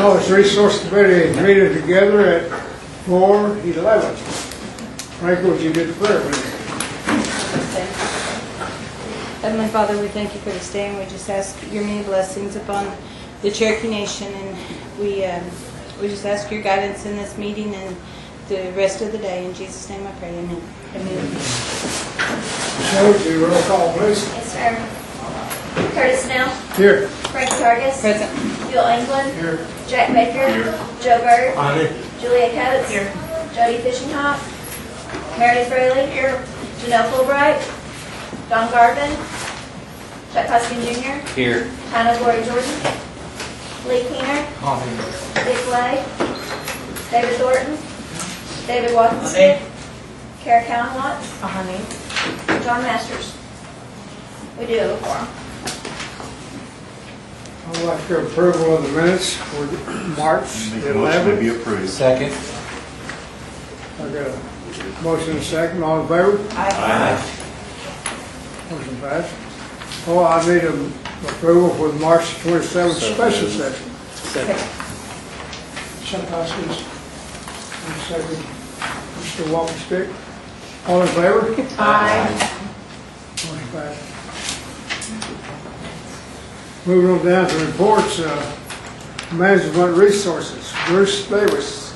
Call this resource committee is meeting together at 4:11. Frank, would you do the prayer, please? Heavenly Father, we thank you for this day, and we just ask your many blessings upon the Cherokee Nation, and we just ask your guidance in this meeting and the rest of the day. In Jesus' name I pray, amen. Amen. Michelle, would you roll call, please? Yes, sir. Curtis Snell. Here. Frank Targus. Present. Bill England. Here. Jack Baker. Here. Joe Burt. Aye. Julia Coates. Here. Jody Fishinghop. Meredith Fraley. Here. Janelle Fulbright. Don Garvin. Chuck Huskin Jr. Here. Hannah Glory Jordan. Lee Keener. Dick Lay. David Thornton. David Watson. Kara Cowan Watts. John Masters. We do have a quorum. I'd like your approval of the minutes for March Make a motion to be 11th. approved. Second. I got a motion and a second. All in favor? Aye. Motion passed. Oh, I need approval for the March 27th special session. Second. Chuck Hoskins. And second, Mr. Walker Stick. All in favor? Aye. Motion passed. Moving on down to reports, management resources. Bruce Davis.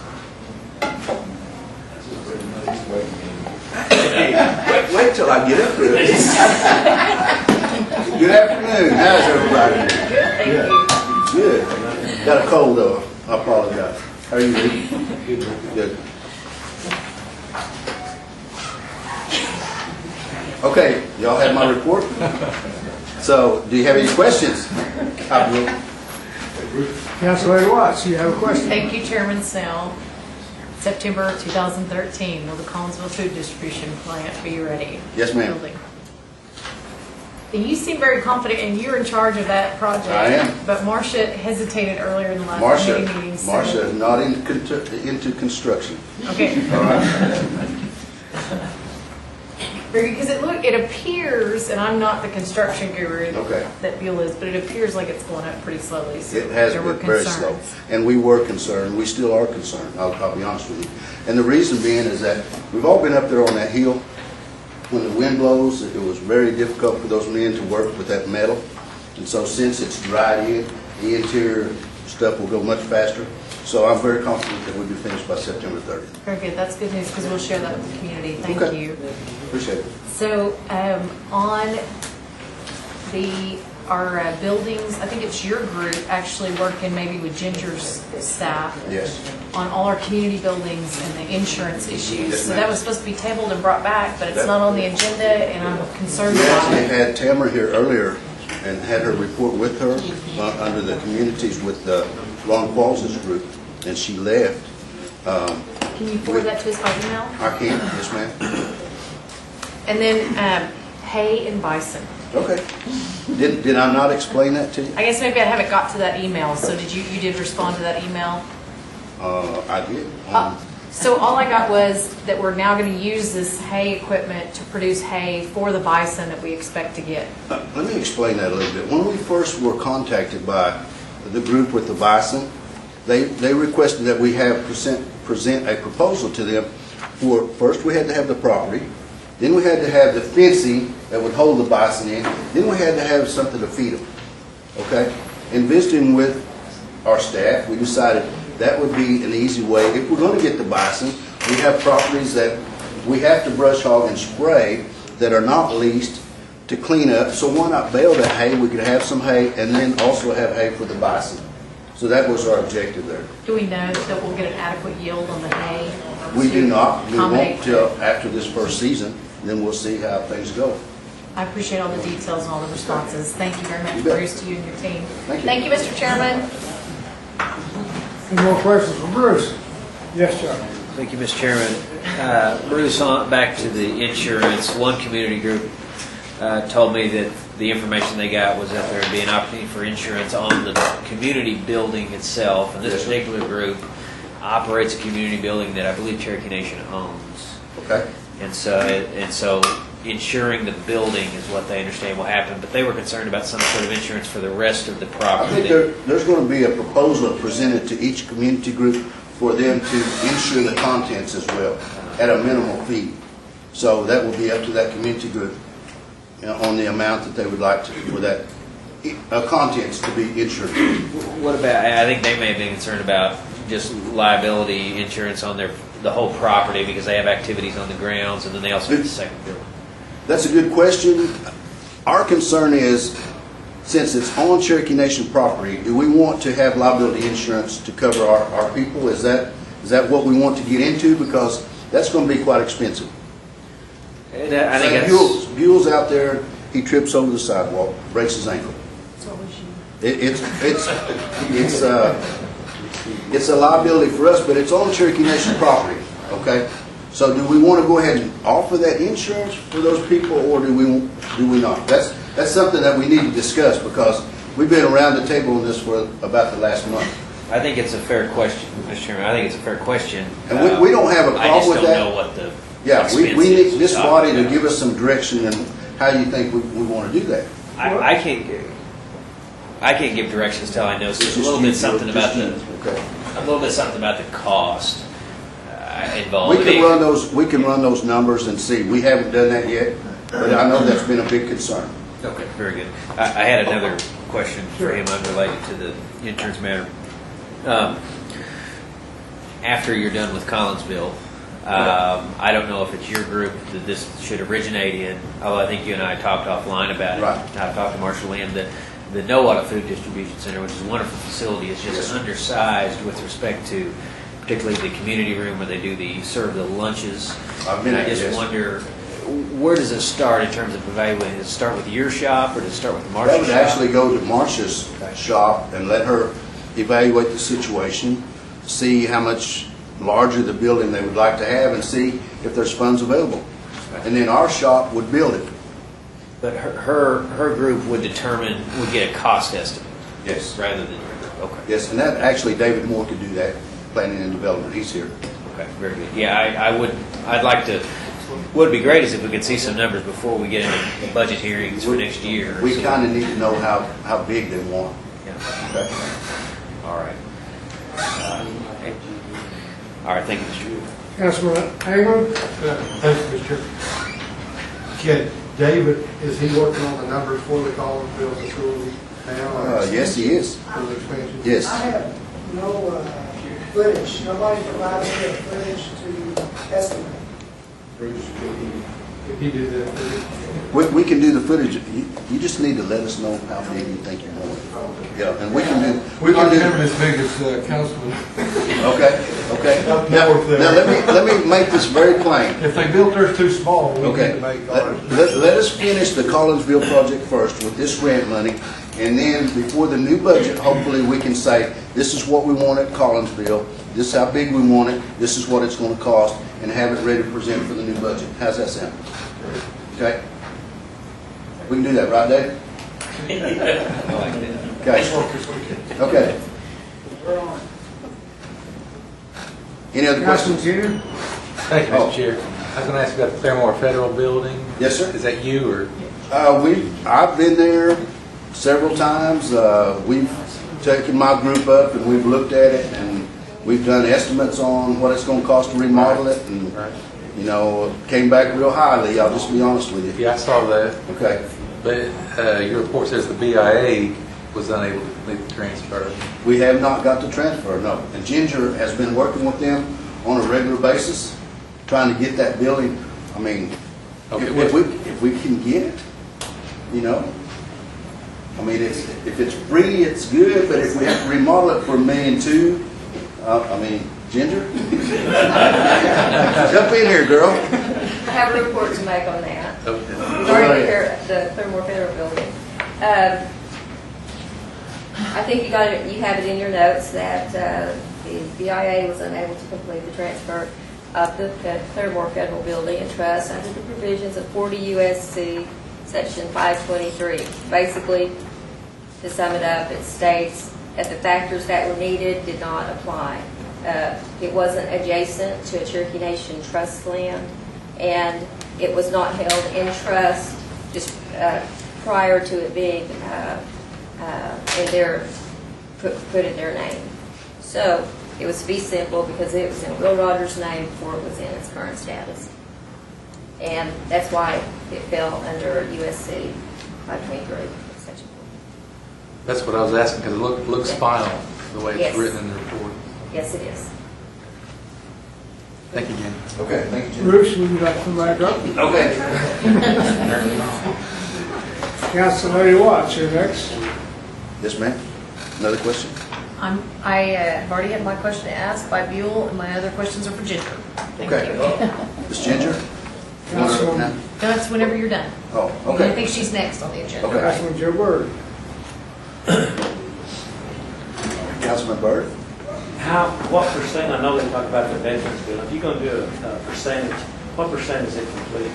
Wait till I get up there. Good afternoon. How's everybody? Good. Got a cold though. I apologize. How are you, Lee? Good. Okay, y'all have my report? So, do you have any questions? I will. Councilor Watts, you have a question? Thank you, Chairman Snell. September 2013, will the Collinsville Food Distribution Plant be ready? Yes, ma'am. Building. And you seem very confident, and you're in charge of that project. I am. But Marcia hesitated earlier in the last Marcia meeting. So. is not into construction. Okay. All right. Because it appears, and I'm not the construction guru Okay. that Bill is, but it appears like it's going up pretty slowly. So It has there been were very concerns. slow. And we were concerned. We still are concerned. I'll be honest with you. And the reason being is that we've all been up there on that hill. When the wind blows, it was very difficult for those men to work with that metal. And so since it's dried in, the interior stuff will go much faster. So I'm very confident that we'll be finished by September 30th. Very good. That's good news because we'll share that with the community. Thank Okay. you. Appreciate it. So on our buildings, I think it's your group actually working maybe with Ginger's staff Yes. on all our community buildings and the insurance issues. Yes, So ma'am. that was supposed to be tabled and brought back, but it's That- not on the agenda, and I'm concerned We about actually it. had Tamara here earlier and had her report with her under the communities with the Ron Qualls' group, and she left. Can you forward that to us by email? I can, yes ma'am. And then hay and bison. Okay. Did I not explain that to you? I guess maybe I haven't got to that email. So you did respond to that email? I did. So all I got was that we're now going to use this hay equipment to produce hay for the bison that we expect to get. Let me explain that a little bit. When we first were contacted by the group with the bison, they requested that we have present a proposal to them for, first we had to have the property, then we had to have the fencing that would hold the bison in, then we had to have something to feed them. Okay? In visiting with our staff, we decided that would be an easy way. If we're going to get the bison, we have properties that we have to brush hog and spray that are not leased to clean up. So why not bale that hay? We could have some hay and then also have hay for the bison. So that was our objective there. Do we know that we'll get an adequate yield on the hay? We to do not. We won't accommodate- till after this first season. Then we'll see how things go. I appreciate all the details and all the responses. Thank you very much, You bet. Bruce, to you and your team. Thank you. Thank you, Mr. Chairman. Any more questions for Bruce? Yes, sir. Thank you, Mr. Chairman. Bruce, back to the insurance. One community group told me that the information they got was that there would be an opportunity for insurance on the community building itself. And this Yes, sir. particular group operates a community building that I believe Cherokee Nation owns. Okay. And so insuring the building is what they understand will happen, but they were concerned about some sort of insurance for the rest of the I property. think there's going to be a proposal presented to each community group for them to insure the contents as well, at a minimal fee. So that will be up to that community group, you know, on the amount that they would like to, for that contents to be insured. What about, I think they may have been concerned about just liability insurance on the whole property because they have activities on the grounds, and then they also have the second building. That's a good question. Our concern is, since it's on Cherokee Nation property, do we want to have liability insurance to cover our people? Is that what we want to get into? Because that's going to be quite expensive. And I think that's... Buell's out there, he trips over the sidewalk, breaks his ankle. It's a liability for us, but it's on Cherokee Nation property, okay? So do we want to go ahead and offer that insurance for those people, or do we not? That's something that we need to discuss, because we've been around the table on this for about the last month. I think it's a fair question, Mr. Chairman. I think it's a fair question. And we don't have a problem with that. I just don't know what the Yeah, we expense need is. this body to give us some direction and how you think we want to do that. I can't give directions till I know It's a little just you, bit something Joe, about just you. Okay. a little bit something about the cost involved. We can run those numbers and see. We haven't done that yet, but I know that's been a big concern. Okay, very good. I had another question for him unrelated to the insurance matter. After you're done with Collinsville, I don't know if it's your group that this should originate in, although I think you and I talked offline about it. Right. I've talked to Marshall Lynn that the Nowata Food Distribution Center, which is a wonderful facility, is just undersized with respect to particularly the community room where they serve the lunches. And I just wonder, where does it start in terms of evaluating? Does it start with your shop, or does it start with Marshall's That would shop? actually go to Marcia's shop and let her evaluate the situation, see how much larger the building they would like to have, and see if there's funds available. And then our shop would build it. But her group would get a cost estimate. Yes. Rather than your group. Okay. Yes, and that actually David Moore could do that, planning and development. He's here. Okay, very good. Yeah, I'd like to, what would be great is if we could see some numbers before we get into budget hearings for next year. We kind of need to know how big they want. Yeah. Okay. All right. All right, thank you, Mr. Chairman. Councilman Hagan? Thank you, Mr. Chairman. David, is he working on the numbers for the Collinsville facility now? Yes, he is. For the expansion? Yes. I have no footage, nobody provided me the footage to estimate. Bruce, if he did that, We can do the footage. You just need to let us know how big you think you want it. Yeah, and we can do. we can do them as big as Councilman. Okay. Up Now, north there. let me make this very plain. If they built theirs too small, we need Okay. to make Let, ours. let us finish the Collinsville project first with this grant money, and then before the new budget, hopefully we can say, this is what we want at Collinsville, this is how big we want it, this is what it's going to cost, and have it ready to present for the new budget. How's that sound? Okay? We can do that, right, Dave? I like that. Okay. Okay. Any other Councilman questions? Junior? Thank you, Oh. Mr. Chair. I was going to ask about the Fairmore Federal Building. Yes, sir. Is that you or? I've been there several times. We've taken my group up and we've looked at it, and we've done estimates on what it's going to cost to remodel it, and you know, came back real highly. I'll just be honest with you. Yeah, I saw that. Okay. But your report says the BIA was unable to complete the transfer. We have not got the transfer, no. And Ginger has been working with them on a regular basis, trying to get that building. I mean, Okay, if we can get it, you know. I mean, if it's free, it's good, but if we have to remodel it for $1.2 million, I mean, Ginger? Jump in here, girl. I have a report to make on that. Okay. Regarding the Fairmore Federal Building. I think you have it in your notes that the BIA was unable to complete the transfer of the Fairmore Federal Building and Trust under the provisions of 40 U.S.C. Section 523. Basically, to sum it up, it states that the factors that were needed did not apply. It wasn't adjacent to a Cherokee Nation trust land, and It was not held in trust just prior to it being in their, put in their name. So it was fee simple because it was in Will Rogers' name before it was in its current status. And that's why it fell under USC 523, section 4. That's what I was asking, because it looks final, the way Yes. it's written in the report. Yes, it is. Thank you, Jen. Okay, thank you, Jim. Bruce, would you like to come back up? Okay. Council Lady Watts, you're next. Yes, ma'am. Another question? I have already had my question asked by Buell, and my other questions are for Ginger. Thank Okay. you. Ms. Ginger? Councilman, Now? That's whenever you're done. Oh, I okay. think she's next on the agenda. Okay. Councilman Joe Byrd. Councilman Byrd? What percent, I know they talk about the veterans bill, if you're gonna do a percentage, what percent is it complete?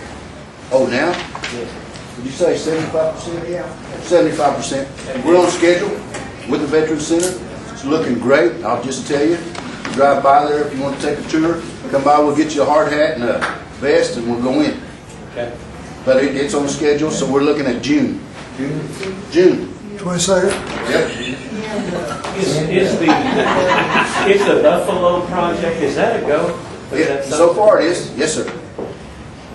Oh, now? Yes. Did you say 75%? Yeah. 75%. We're on schedule with the Veterans Center. It's looking great. I'll just tell you, drive by there if you want to take a tour. Come by, we'll get you a hard hat and a vest and we'll go in. Okay. But it's on schedule, so we're looking at June. June. 22nd? Yep. Is the Buffalo project, is that a go? Is Yeah, that so something? far it is. Yes, sir.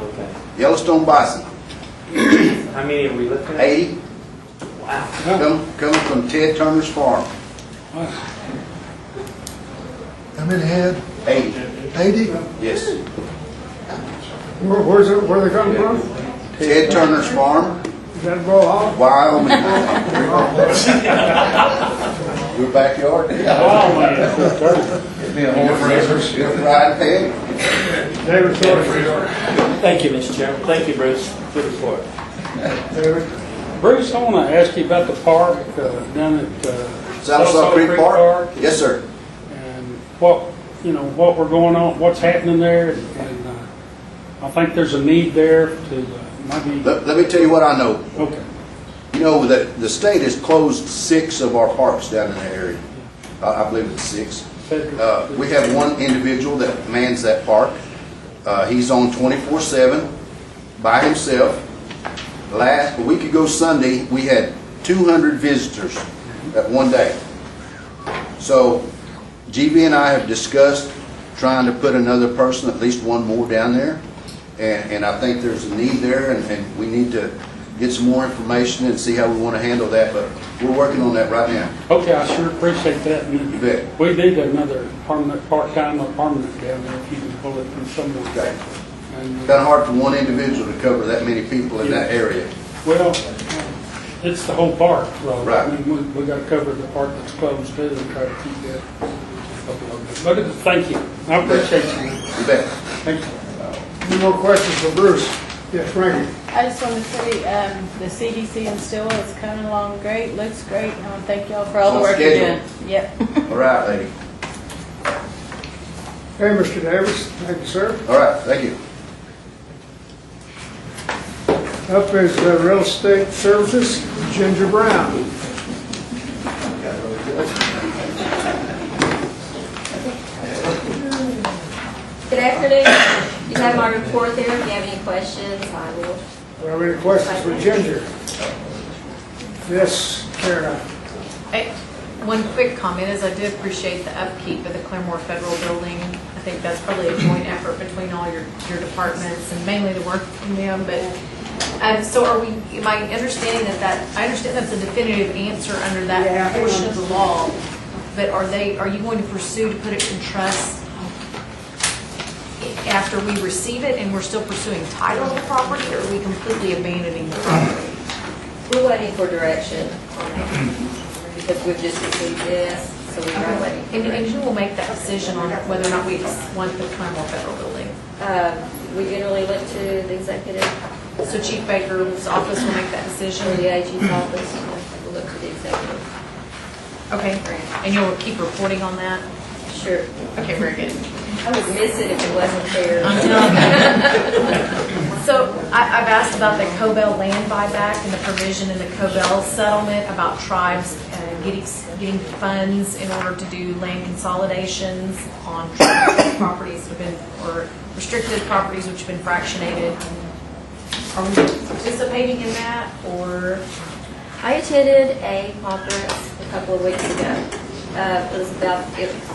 Okay. Yellowstone bison. How many are we looking at? 80. Wow. Coming from Ted Turner's farm. How many had? 80. 80? Yes. Where they coming from? Ted Turner's farm, Is that Bull Hall? Wyoming. Your backyard. Your fried pig. David Thornton. Thank you, Mr. Chairman. Thank you, Bruce. Good report. David. Bruce, I want to ask you about the park down at Southsaw Creek Park? Yes, sir. And what we're going on, what's happening there, and I think there's a need there to maybe. Let me tell you what I know. Okay. You know, the state has closed 6 of our parks down in that area. I believe it's 6. We have one individual that mans that park. He's on 24/7 by himself. A week ago Sunday, we had 200 visitors that one day. So GB and I have discussed trying to put another person, at least one more down there. And I think there's a need there, and we need to get some more information and see how we want to handle that. But we're working on that right now. Okay, I sure appreciate that. And You bet. we need another permanent, part-time or permanent down there if you can pull it from somewhere. Okay. And, Kind of hard for one individual to cover that many people in that area. well, it's the whole park, Rob. Right. I mean, we got to cover the part that's closed too and try to keep that. But thank you. I appreciate you. You bet. Thank you. Any more questions for Bruce? Yes, Frankie. I just want to say, the CDC in Stillwell is coming along great, looks great. I want to thank y'all for all the On work you're schedule. doing. Yep. All right, lady. Hey, Mr. Davis. Thank you, sir. All right, thank you. Up is Real Estate Services, Ginger Brown. Good afternoon. You have my report there. If you have any questions, I will. Do you have any questions for Ginger? Yes, Karen. One quick comment is I do appreciate the upkeep of the Claremore Federal Building. I think that's probably a joint effort between all your departments and mainly the work from them. But so am I understanding I understand that's a definitive answer under that portion of the law, but are you going to pursue to put it in trust after we receive it and we're still pursuing title of the property, or are we completely abandoning the property? We're waiting for direction on that because we've just received this, so we're waiting. And who will make that decision on whether or not we want the Claremore Federal Building? We generally look to the executive, So Chief Baker's office will make that decision? or the AG's office, we'll look to the executive. Okay, and you'll keep reporting on that? Sure. Okay, very good. I would miss it if it wasn't there. I'm telling you. So I've asked about the Cobell land buyback and the provision in the Cobell settlement about tribes getting funds in order to do land consolidations on properties that have been, or restricted properties which have been fractionated. Are we participating in that, or? I attended a conference a couple of weeks ago. It was about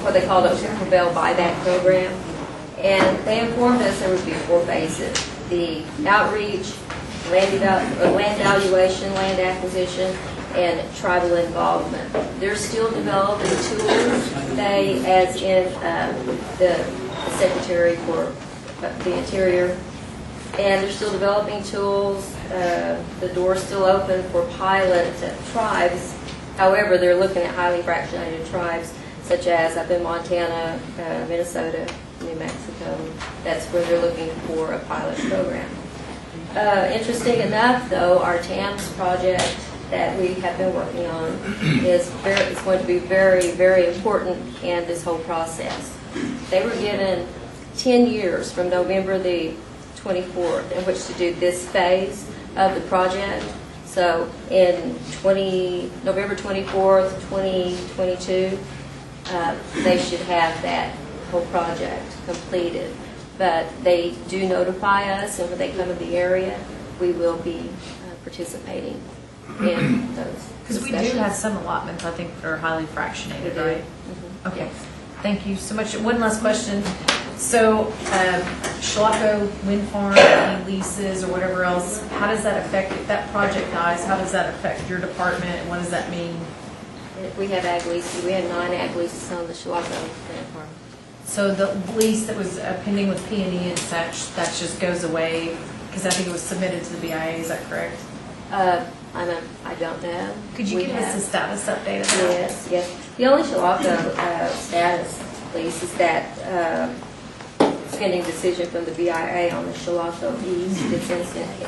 what they called a Prevail Buyback Program. And they informed us there would be 4 phases: the outreach, land valuation, land acquisition, and tribal involvement. They're still developing tools. They, as in the Secretary for the Interior, and they're still developing tools. The door's still open for pilots at tribes. However, they're looking at highly fractionated tribes, such as up in Montana, Minnesota, New Mexico. That's where they're looking for a pilot program. Interesting enough, though, our TAMS project that we have been working on is going to be very, very important in this whole process. They were given 10 years from November the 24th in which to do this phase of the project. So in November 24th, 2022, they should have that whole project completed. But they do notify us, and when they come in the area, we will be participating in those. Because we do have some allotments, I think, that are highly fractionated, right? Mm-hmm. Okay. Thank you so much. One last question. So, Shalako Wind Farm, any leases or whatever else, how does that affect, if that project dies, how does that affect your department, and what does that mean? We have ag leases. We have 9 ag leases on the Shalako Wind Farm. So the lease that was pending with P&E and such, that just goes away, because I think it was submitted to the BIA, is that correct? I don't know. Could you give us a status update of that? Yes, yes. The only Shalako status lease is that pending decision from the BIA on the Shalako East. It's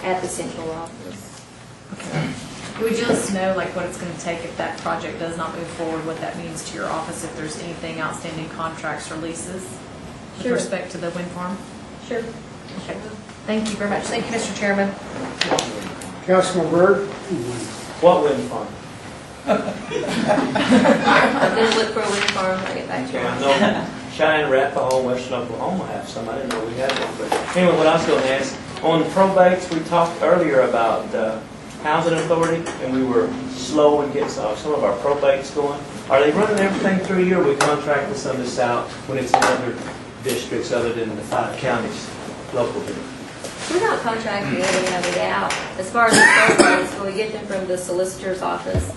at the central office. Okay. Would you let us know what it's going to take if that project does not move forward, what that means to your office, if there's anything outstanding contracts or leases with Sure. respect to the wind farm? Sure. Okay. Thank you very much. Thank you, Mr. Chairman. Councilman Byrd? What wind farm? I'm going to look for a wind farm when I get back to Okay, I you. know Cheyenne, Arapahoe, and Western Oklahoma have some. I didn't know we had one. But anyway, what I was going to ask, on probates, we talked earlier about housing authority, and we were slow in getting some of our probates going. Are they running everything through you, or we contract with some of this out when it's in other districts other than the 5 counties locally? We're not contracting any of it out. As far as the probates, when we get them from the solicitor's office,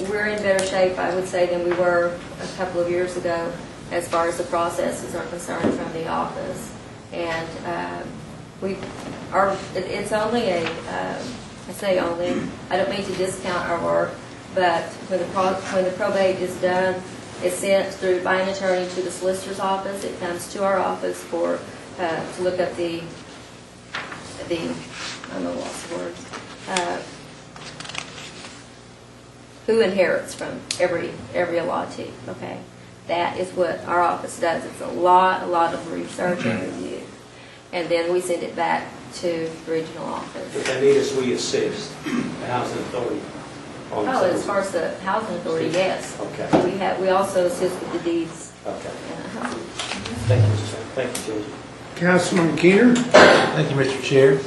we're in better shape, I would say, than we were a couple of years ago as far as the processes are concerned from the office. And it's only I say only, I don't mean to discount our work, but when the probate is done, it's sent through by an attorney to the solicitor's office. It comes to our office to look up the I'm a lost of words. Who inherits from every allottee? Okay, that is what our office does. It's a lot of research and review, and then we send it back to the regional office. If they need us, we assist the housing authority. Oh, as far as the housing authority, yes. Okay. We also assist with the deeds. Okay. Uh-huh. Thank you, Mr. Chairman. Thank you, Judge. Councilman Keener? Thank you, Mr. Chair.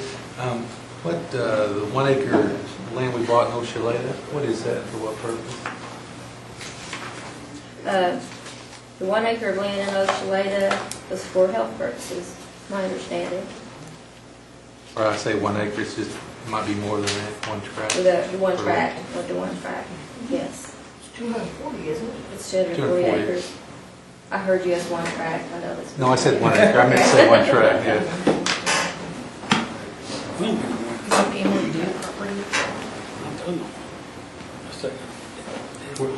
The 1 acre land we bought in Oshaleta, what is that, for what purpose? The 1 acre of land in Oshaleta was for health purposes, my understanding. Or I say 1 acre, it's just, it might be more than that, 1 tract. The one tract, yes. It's 240, isn't it? It's 240 240. acres. I heard you as 1 tract, I know that's. No, I said 1 acre, I meant to say 1 tract, yeah. Is it family due property?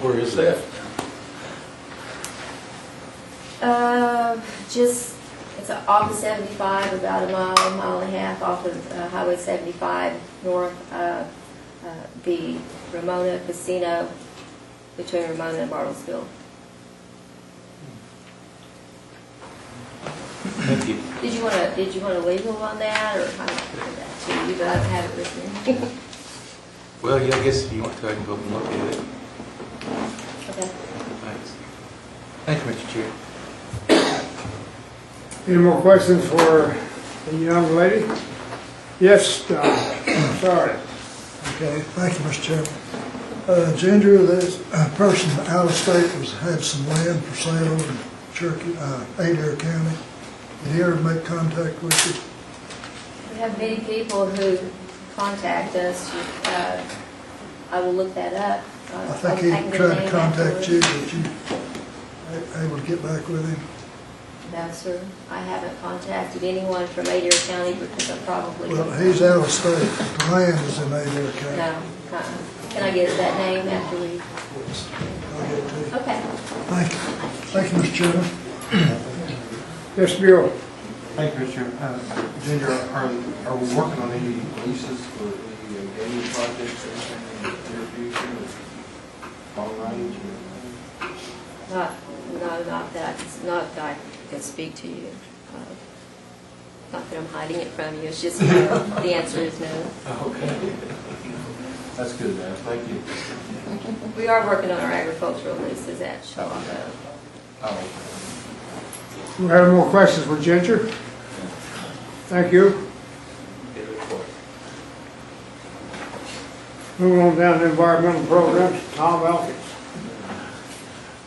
Where is that? It's off of 75, about a mile and a half off of Highway 75, north of the Ramona Casino, between Ramona and Bartlesville. Thank you. Did you want a legal on that, or how do I put that to you? But I don't have it with me. Well, yeah, I guess if you want to, I can go up and look at it. Okay. Thanks. Thank you, Mr. Chair. Any more questions for the young lady? Yes, sorry. Okay, thank you, Mr. Chairman. Ginger, this person out of state had some land for sale in Cherokee, Adair County. Did he ever make contact with you? We have many people who contact us. I will look that up. I think he can get a tried to name contact afterwards. you, but you able to get back with him? No, sir. I haven't contacted anyone from Adair County because I probably. Well, he's out of state. The land is in Adair County. No. Can I get that name after we? I'll get it to you. Okay. Thank you. Thank you, Mr. Chairman. Yes, Bill. Thank you, Mr. Chairman. Ginger, are we working on any leases for any gaming projects or anything in the near future? Long range or? Not that I can speak to you. Not that I'm hiding it from you, it's just no. The answer is no. Okay. That's good, man. Thank you. We are working on our agricultural leases at Shaw. Oh. Do we have any more questions for Ginger? Thank you. Moving on down to environmental programs, Tom Elkins.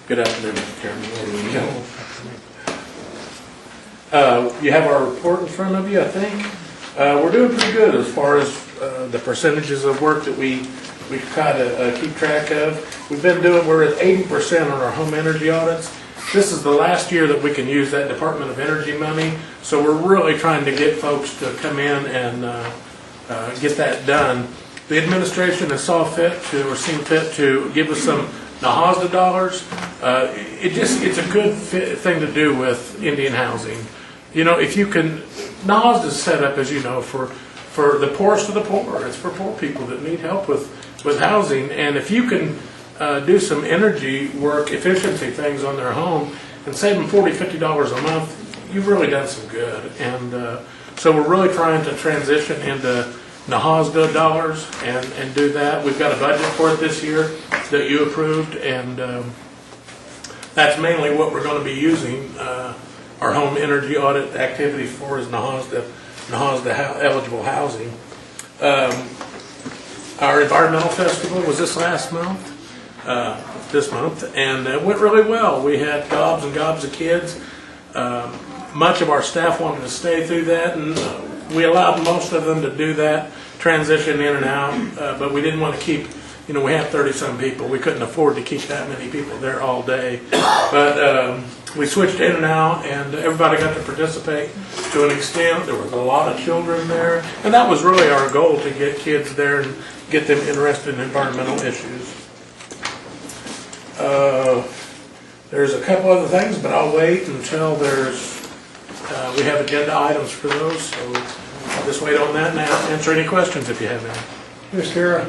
Good afternoon, Mr. Chairman. Ladies and gentlemen. You have our report in front of you, I think. We're doing pretty good as far as the percentages of work that we try to keep track of. We're at 80% on our home energy audits. This is the last year that we can use that Department of Energy money, so we're really trying to get folks to come in and get that done. The administration has seen fit to give us some NAHASDA dollars. It's a good thing to do with Indian housing. You know, if you can, NAHASDA is set up, as you know, for the poorest of the poor. It's for poor people that need help with housing, and if you can do some energy work, efficiency things on their home, and save them $40, $50 a month, you've really done some good. And so we're really trying to transition into NAHASDA dollars and do that. We've got a budget for it this year that you approved, and that's mainly what we're going to be using our home energy audit activities for is NAHASDA eligible housing. Our environmental festival was this month, and it went really well. We had gobs and gobs of kids. Much of our staff wanted to stay through that, and we allowed most of them to do that, transition in and out, but we didn't want to keep, we had 30-some people. We couldn't afford to keep that many people there all day. But we switched in and out, and everybody got to participate to an extent. There was a lot of children there, and that was really our goal, to get kids there and get them interested in environmental issues. There's a couple other things, but I'll wait until we have agenda items for those, so I'll just wait on that now. Answer any questions if you have any. Ms. Kara.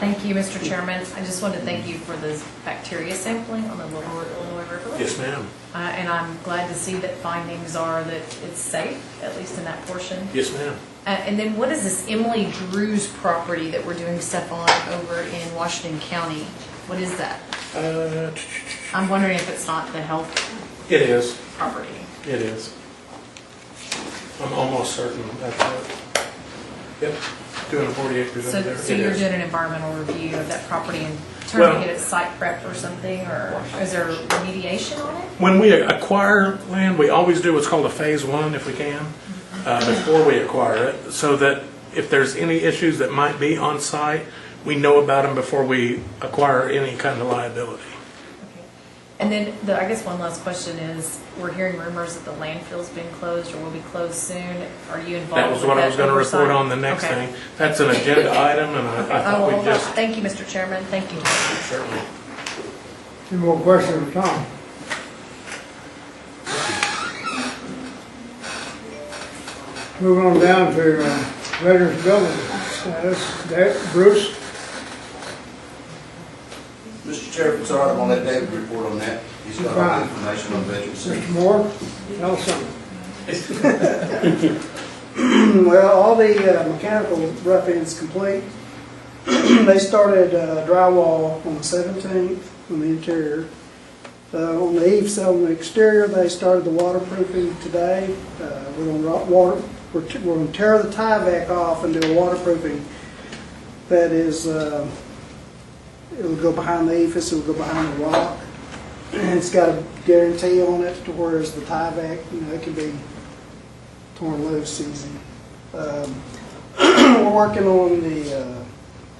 Thank you, Mr. Chairman. I just wanted to thank you for the bacteria sampling on the Lower Illinois River. Yes, ma'am. And I'm glad to see that findings are that it's safe, at least in that portion. Yes, ma'am. And then what is this Emily Drew's property that we're doing stuff on over in Washington County? What is that? I'm wondering if it's not the health It is. property. It is. I'm almost certain that's it. Yep, 240 acres over there. So It you're is. doing an environmental review of that property and trying Well- to get it site prep or something, or is there remediation on it? When we acquire land, we always do what's called a phase one if we can, before we acquire it, so that if there's any issues that might be on site, we know about them before we acquire any kind of liability. And then I guess one last question is, we're hearing rumors that the landfill's been closed or will be closed soon. Are you involved That was with what I that was going to report oversight? on the next Okay. thing. That's an agenda item, and I I thought will we'd hold on. just, Thank you, Mr. Chairman. Thank you. certainly. Any more questions for Tom? Moving on down to Veterans Building status. Bruce? Mr. Chair, if it's all right, I'm going to let David report on that. He's got all the information on veterans. Mr. Moore? Tell us something. Well, all the mechanical rough end's complete. They started drywall on the 17th on the interior. On the eaves on the exterior, they started the waterproofing today. We're going to we're going to tear the tie vac off and do a waterproofing that is, it will go behind the ephes, it will go behind the rock. And it's got a guarantee on it to whereas the tie vac, it can be torn loose easy. We're working on the,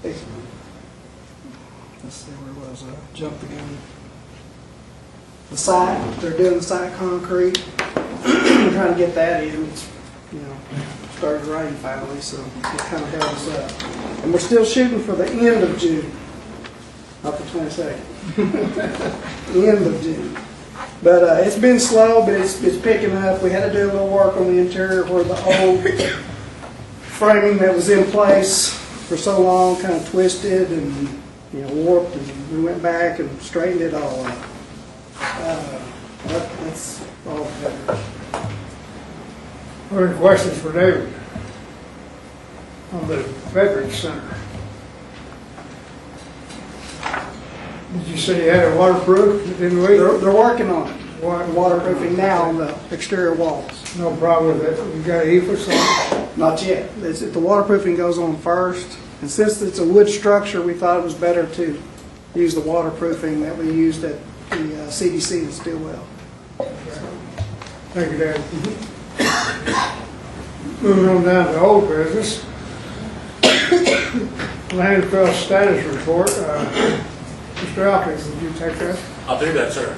let's see, where was I? Jumped the gun. The site, they're doing the site concrete. We're trying to get that in. It's, started raining finally, so it kind of held us up. And we're still shooting for the end of June, not the 22nd. The end of June. But it's been slow, but it's picking up. We had to do a little work on the interior where the old framing that was in place for so long kind of twisted and warped, and we went back and straightened it all up. That's all better. What are the questions for David on the Veterans Center? Did you say you had a waterproof? Didn't we? They're working on it. Waterproofing now on the exterior walls. No problem with it. You got an ephes on it? Not yet. The waterproofing goes on first. And since it's a wood structure, we thought it was better to use the waterproofing that we used at the CDC in Stillwell. Thank you, Dad. Moving on down to old business. Landfill status report. Mr. Alkins, would you take that? I'll do that, sir.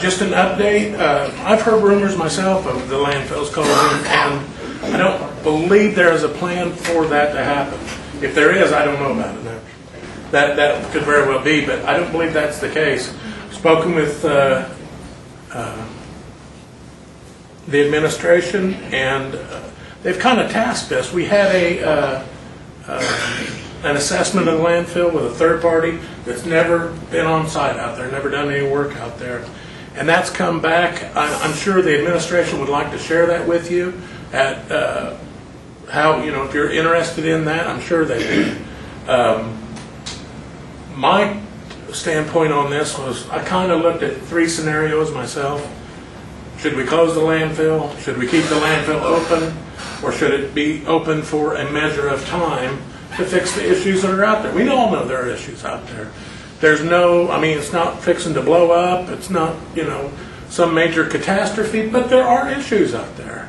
Just an update. I've heard rumors myself of the landfills closing, and I don't believe there is a plan for that to happen. If there is, I don't know about it. That could very well be, but I don't believe that's the case. Spoken with the administration, and they've kind of tasked us. We had an assessment of the landfill with a third party that's never been on site out there, never done any work out there. And that's come back. I'm sure the administration would like to share that with you at how, if you're interested in that, I'm sure they would. My standpoint on this was I kind of looked at 3 scenarios myself. Should we close the landfill? Should we keep the landfill open? Or should it be open for a measure of time to fix the issues that are out there? We all know there are issues out there. There's it's not fixing to blow up. It's not, some major catastrophe, but there are issues out there.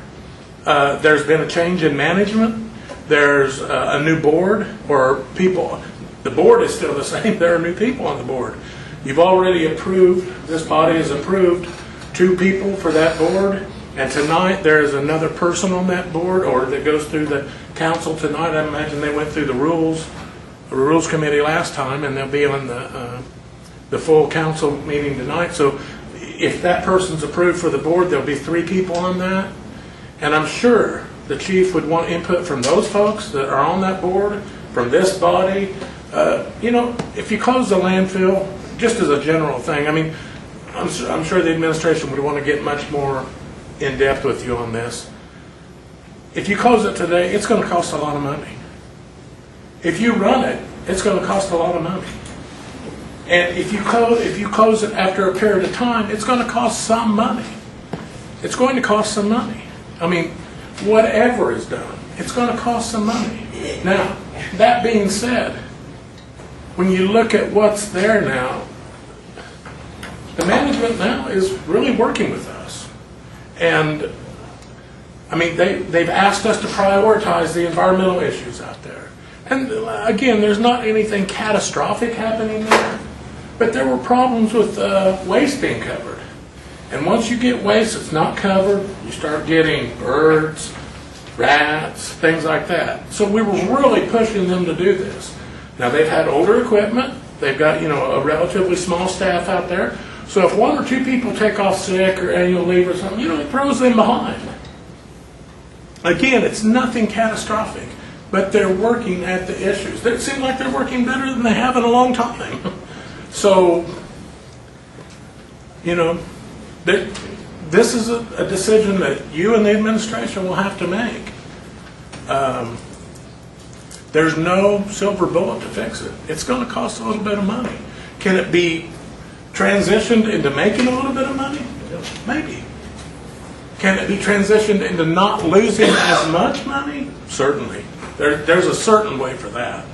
There's been a change in management. There's a new board or people. The board is still the same. There are new people on the board. You've already approved, this body has approved 2 people for that board. And tonight there is another person on that board, or that goes through the council tonight. I imagine they went through the rules committee last time, and they'll be on the full council meeting tonight. So if that person's approved for the board, there'll be 3 people on that. And I'm sure the chief would want input from those folks that are on that board, from this body. If you close the landfill, just as a general thing, I'm sure the administration would want to get much more in depth with you on this. If you close it today, it's going to cost a lot of money. If you run it, it's going to cost a lot of money. And if you close it after a period of time, it's going to cost some money. It's going to cost some money. Whatever is done, it's going to cost some money. Now, that being said, when you look at what's there now, the management now is really working with us. And they've asked us to prioritize the environmental issues out there. And again, there's not anything catastrophic happening there, but there were problems with waste being covered. And once you get waste that's not covered, you start getting birds, rats, things like that. So we were really pushing them to do this. Now they've had older equipment. They've got, a relatively small staff out there. So if 1 or 2 people take off sick or annual leave or something, it throws them behind. Again, it's nothing catastrophic, but they're working at the issues. It seems like they're working better than they have in a long time. So, this is a decision that you and the administration will have to make. There's no silver bullet to fix it. It's going to cost a little bit of money. Can it be transitioned into making a little bit of money? Maybe. Can it be transitioned into not losing as much money? Certainly. There's a certain way for that.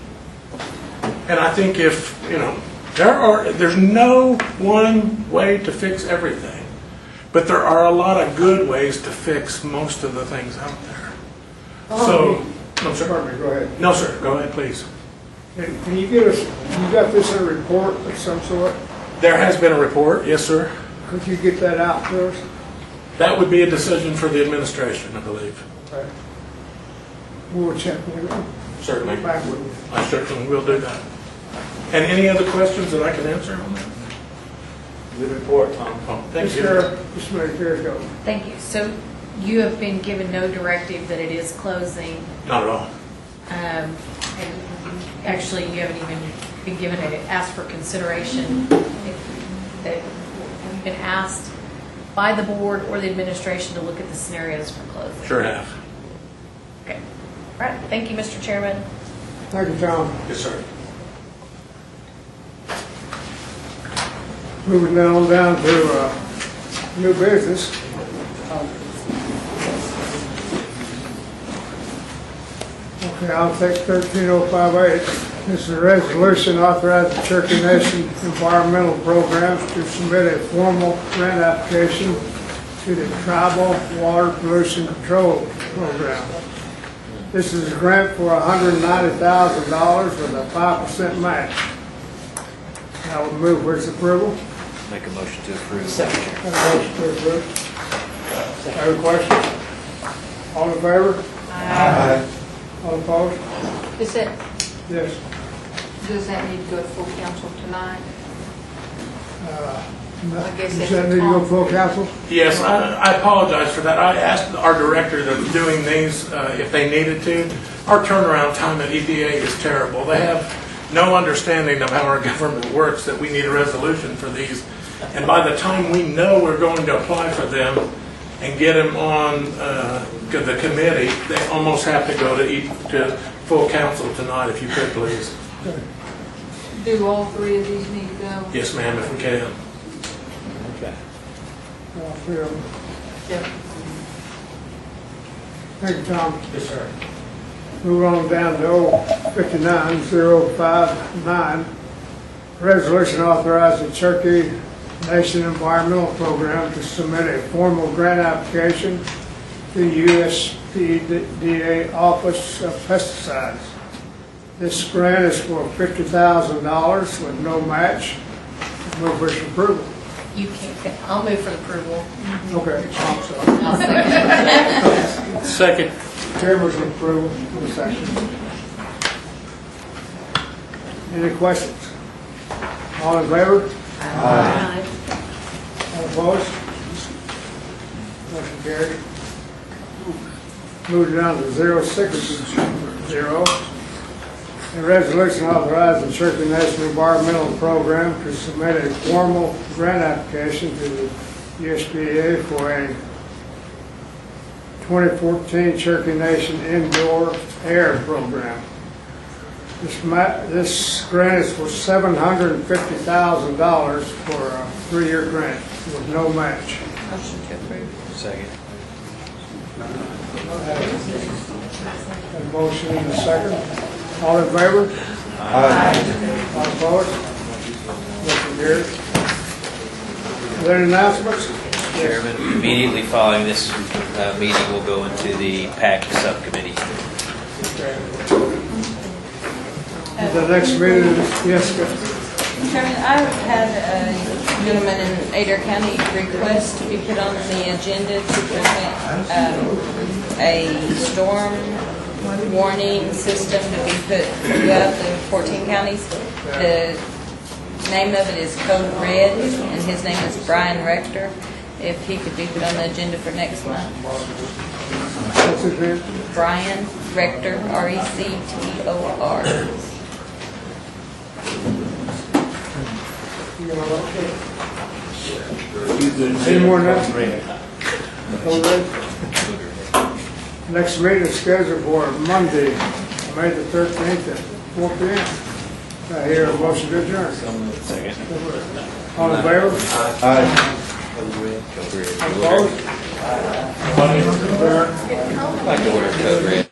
And I think if, there's no one way to fix everything. But there are a lot of good ways to fix most of the things out there. So, no, sir. Pardon me, go ahead. No, sir. Go ahead, please. Can you get us, you got this in a report of some sort? There has been a report, yes, sir. Could you get that out to us? That would be a decision for the administration, I believe. Right. We'll check with it. Certainly. Back with it. I certainly will do that. And any other questions that I can answer on that? Good report, Tom. Oh, thank you. Just let it go. Thank you. So you have been given no directive that it is closing, Not at all. and actually you haven't even been given asked for consideration. That you've been asked by the board or the administration to look at the scenarios for closing. Sure have. Okay. All right. Thank you, Mr. Chairman. Thank you, Tom. Yes, sir. Moving down to new business. Okay, I'll take 13058. This is a resolution authorizing Cherokee Nation environmental programs to submit a formal grant application to the Tribal Water Pollution Control Program. This is a grant for $190,000 with a 5% match. I would move for its approval. Make a motion to approve. Second. Have a motion to approve. Have a question? All in favor? Aye. All opposed? Is it, Yes. does that need to go to full council tonight? I guess Does it's that need to go full council? Yes, I apologize for that. I asked our director that's doing these if they needed to. Our turnaround time at EPA is terrible. They have no understanding of how our government works, that we need a resolution for these. And by the time we know we're going to apply for them and get them on the committee, they almost have to go to full council tonight, if you could, please. Do all three of these need to go? Yes, ma'am, if we can. Okay. All three of them. Yep. Thank you, Tom. Yes, sir. Move on down to 59059. Resolution authorizing Cherokee Nation Environmental Program to submit a formal grant application to the USPDA Office of Pesticides. This grant is for $50,000 with no match. Move for its approval. You can't. I'll move for approval. Okay, I'm sorry. I'll second. Second. Chairman's approval for the section. Any questions? All in favor? Aye. All opposed? Motion carried. Moving down to 0600. A resolution authorizing Cherokee Nation Environmental Program to submit a formal grant application to the USDA for a 2014 Cherokee Nation Indoor Air Program. This grant is for $750,000 for a 3-year grant with no match. Motion to approve. Second. A motion and a second. All in favor? Aye. All opposed? Motion carried. Are there any announcements? Chairman, immediately following this meeting, we'll go into the PAC subcommittee. The next meeting is, yes, go. Chairman, I've had a gentleman in Adair County request to be put on the agenda to present a storm warning system to be put throughout the 14 counties. The name of it is Code Red, and his name is Brian Rector. If he could be put on the agenda for next month. What's his name? Brian Rector, R-E-C-T-O-R. Any more announcements? Code Red? Next meeting is scheduled for Monday, May the 13th at 4 p.m. I hear a motion to adjourn. Second. All in favor? Aye. Opposed? Money, I'd like to wear a coat red.